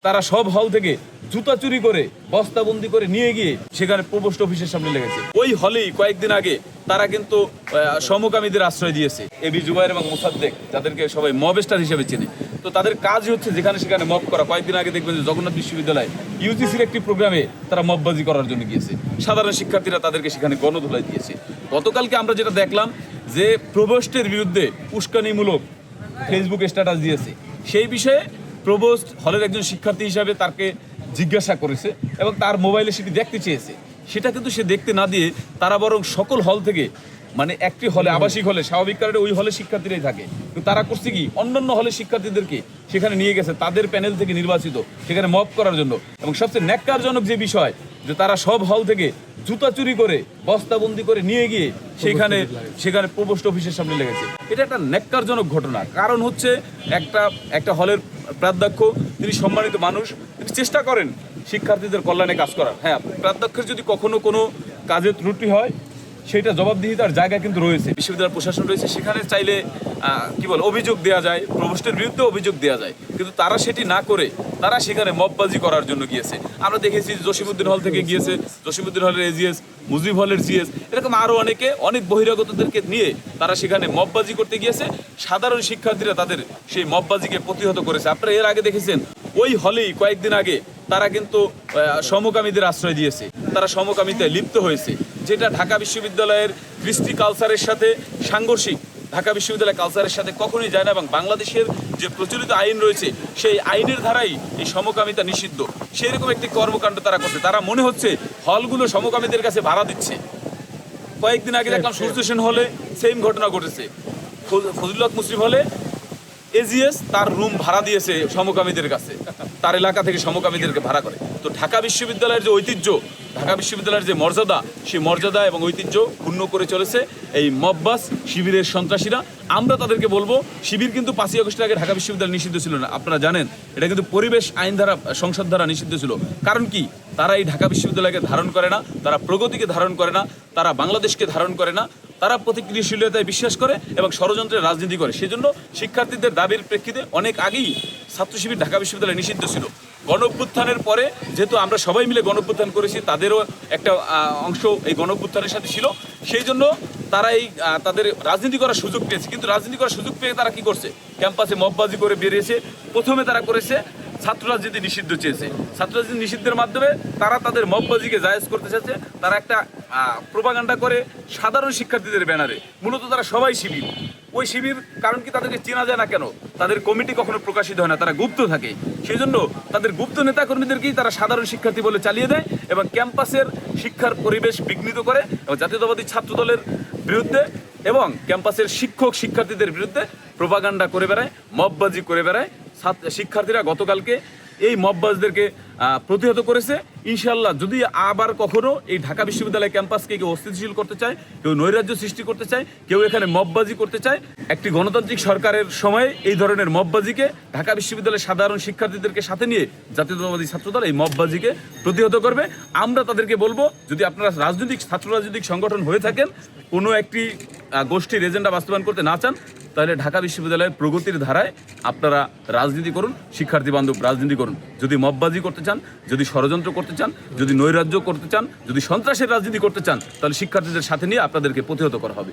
তারা সব হল থেকে জুতা চুরি করে বস্তাবন্দি করে নিয়ে গিয়ে সেখানে প্রভোস্ট অফিসের সামনে লেগেছে। ওই হলেই কয়েকদিন আগে তারা কিন্তু সমকামীদের আশ্রয় দিয়েছে। এবি জুবাইর এবং মোসাদ্দেক, যাদেরকে সবাই মব স্টার হিসেবে চেনে, তো তাদের কাজই হচ্ছে যেখানে সেখানে মব করা। কয়েকদিন আগে দেখবেন যে জগন্নাথ বিশ্ববিদ্যালয় ইউজিসির একটি প্রোগ্রামে তারা মববাজি করার জন্য গিয়েছে। সাধারণ শিক্ষার্থীরা তাদেরকে সেখানে গণধোলাই দিয়েছে। গতকালকে আমরা যেটা দেখলাম যে প্রভোস্টের বিরুদ্ধে উস্কানিমূলক ফেসবুক স্ট্যাটাস দিয়েছে, সেই বিষয়ে প্রভোস্ট হলের একজন শিক্ষার্থী হিসাবে তাকে জিজ্ঞাসা করেছে এবং তার মোবাইলে সেটি দেখতে চেয়েছে। সেটা কিন্তু সে দেখতে না দিয়ে তারা বরং সকল হল থেকে, মানে একটি হলে আবাসিক হলে স্বাভাবিক কারণে ওই হলে শিক্ষার্থীরাই থাকে, কিন্তু তারা করছে কি অন্যান্য হলে শিক্ষার্থীদেরকে সেখানে নিয়ে গেছে তাদের প্যানেল থেকে নির্বাচিত সেখানে মব করার জন্য। এবং সবচেয়ে ন্যাক্কারজনক যে বিষয়, যে তারা সব হল থেকে জুতা চুরি করে বস্তাবন্দি করে নিয়ে গিয়ে সেখানে প্রভোস্ট অফিসের সামনে লেগেছে। এটা একটা ন্যাক্কারজনক ঘটনা। কারণ হচ্ছে একটা হলের প্রাধ্যক্ষ, তিনি সম্মানিত মানুষ, তিনি চেষ্টা করেন শিক্ষার্থীদের কল্যাণে কাজ করার। হ্যাঁ, প্রাধ্যক্ষের যদি কখনো কোনো কাজে ত্রুটি হয় সেটা জবাবদিহিতার জায়গা কিন্তু রয়েছে, বিশ্ববিদ্যালয় প্রশাসন রয়েছে, সেখানে চাইলে অভিযোগ দেওয়া যায়, প্রভোস্টের বিরুদ্ধে অভিযোগ দেওয়া যায়। কিন্তু তারা সেটি না করে তারা সেখানে মববাজি করার জন্য গিয়েছে। আমরা দেখেছি জসিমউদ্দিন হল থেকে গিয়েছে, জসিমউদ্দিন হলের এজিএস, মুজিব হলের জিএস, এরকম আরও অনেক বহিরাগতদেরকে নিয়ে তারা সেখানে মববাজি করতে গিয়েছে। সাধারণ শিক্ষার্থীরা তাদের সেই মববাজিকে প্রতিহত করেছে। আপনারা এর আগে দেখেছেন ওই হলেই কয়েকদিন আগে তারা কিন্তু সমকামীদের আশ্রয় দিয়েছে, তারা সমকামিতায় লিপ্ত হয়েছে, যেটা ঢাকা বিশ্ববিদ্যালয়ের কৃষ্টি কালচারের সাথে সাংঘর্ষিক। ঢাকা বিশ্ববিদ্যালয় কালচারের সাথে কখনোই যায় না এবং বাংলাদেশের যে প্রচলিত আইন রয়েছে সেই আইনের ধারাই এই সমকামিতা নিষিদ্ধ। সেই রকম একটি কর্মকাণ্ড তারা করছে। তারা মনে হচ্ছে হলগুলো সমকামীদের কাছে ভাড়া দিচ্ছে। কয়েকদিন আগে দেখলাম সূর্য সেন হলে সেম ঘটনা ঘটেছে। ফজলুল হক মুসলিম হলে এজিএস তার রুম ভাড়া দিয়েছে সমকামীদের কাছে, তার এলাকা থেকে সমকামীদেরকে ভাড়া করে। তো ঢাকা বিশ্ববিদ্যালয়ের যে ঐতিহ্য, ঢাকা বিশ্ববিদ্যালয়ের যে মর্যাদা, সেই মর্যাদা এবং ঐতিহ্য ক্ষুণ্ণ করে চলেছে এই মববাস শিবিরের সন্ত্রাসীরা। আমরা তাদেরকে বলবো, শিবির কিন্তু 5ই আগস্টের আগে ঢাকা বিশ্ববিদ্যালয় নিষিদ্ধ ছিল না, আপনারা জানেন। এটা কিন্তু পরিবেশ আইন ধারা, সংসদ ধারা নিষিদ্ধ ছিল। কারণ কি? তারা এই ঢাকা বিশ্ববিদ্যালয়কে ধারণ করে না, তারা প্রগতিকে ধারণ করে না, তারা বাংলাদেশকে ধারণ করে না, তারা প্রতিক্রিয়াশীলতায় বিশ্বাস করে এবং ষড়যন্ত্রের রাজনীতি করে। সেজন্য শিক্ষার্থীদের দাবির প্রেক্ষিতে অনেক আগেই ছাত্র শিবির ঢাকা বিশ্ববিদ্যালয় নিষিদ্ধ ছিল। গণঅভ্যুত্থানের পরে যেহেতু আমরা সবাই মিলে গণঅভ্যুত্থান করেছি, তাদেরও একটা অংশ এই গণঅভ্যুত্থানের সাথে ছিল, সেই জন্য তারা তাদের রাজনীতি করার সুযোগ পেয়েছে। কিন্তু রাজনীতি করার সুযোগ পেয়ে তারা কি করছে? ক্যাম্পাসে মববাজি করে বেরিয়েছে। প্রথমে তারা করেছে ছাত্র রাজনীতি নিষিদ্ধ চেয়েছে। ছাত্র রাজনীতি নিষিদ্ধের মাধ্যমে তারা তাদের মববাজিকে জায়েজ করতে চাচ্ছে। তারা একটা প্রোপাগান্ডা করে সাধারণ শিক্ষার্থীদের ব্যানারে। মূলত তারা সবাই শিবির। ওই শিবির, কারণ কি তাদেরকে চেনা যায় না কেন? তাদের কমিটি কখনো প্রকাশিত হয় না, তারা গুপ্ত থাকে। সেই জন্য তাদের গুপ্ত নেতাকর্মীদেরকেই তারা সাধারণ শিক্ষার্থী বলে চালিয়ে দেয় এবং ক্যাম্পাসের শিক্ষার পরিবেশ বিঘ্নিত করে এবং জাতীয়তাবাদী ছাত্র দলের বিরুদ্ধে এবং ক্যাম্পাসের শিক্ষক শিক্ষার্থীদের বিরুদ্ধে প্রোপাগান্ডা করে বেড়ায়, মববাজি করে বেড়ায়। শিক্ষার্থীরা গতকালকে এই মববাজদেরকে প্রতিহত করেছে। ইনশাল্লাহ যদি আবার কখনো এই ঢাকা বিশ্ববিদ্যালয় ক্যাম্পাসকে কেউ অস্থিতিশীল করতে চায়, কেউ নৈরাজ্য সৃষ্টি করতে চায়, কেউ এখানে মববাজি করতে চায়, একটি গণতান্ত্রিক সরকারের সময়ে এই ধরনের মববাজিকে ঢাকা বিশ্ববিদ্যালয়ের সাধারণ শিক্ষার্থীদেরকে সাথে নিয়ে জাতীয়তাবাদী ছাত্রদল এই মববাজিকে প্রতিহত করবে। আমরা তাদেরকে বলবো, যদি আপনারা ছাত্র রাজনৈতিক সংগঠন হয়ে থাকেন, কোনো একটি গোষ্ঠীর এজেন্ডা বাস্তবায়ন করতে না চান, তাহলে ঢাকা বিশ্ববিদ্যালয়ের প্রগতির ধারায় আপনারা রাজনীতি করুন, শিক্ষার্থী বান্ধব রাজনীতি করুন। যদি মববাজি করতে চান, যদি ষড়যন্ত্র করতে চান, যদি নৈরাজ্য করতে চান, যদি সন্ত্রাসের রাজনীতি করতে চান, তাহলে শিক্ষার্থীদের সাথে নিয়ে আপনাদেরকে প্রতিহত করা হবে।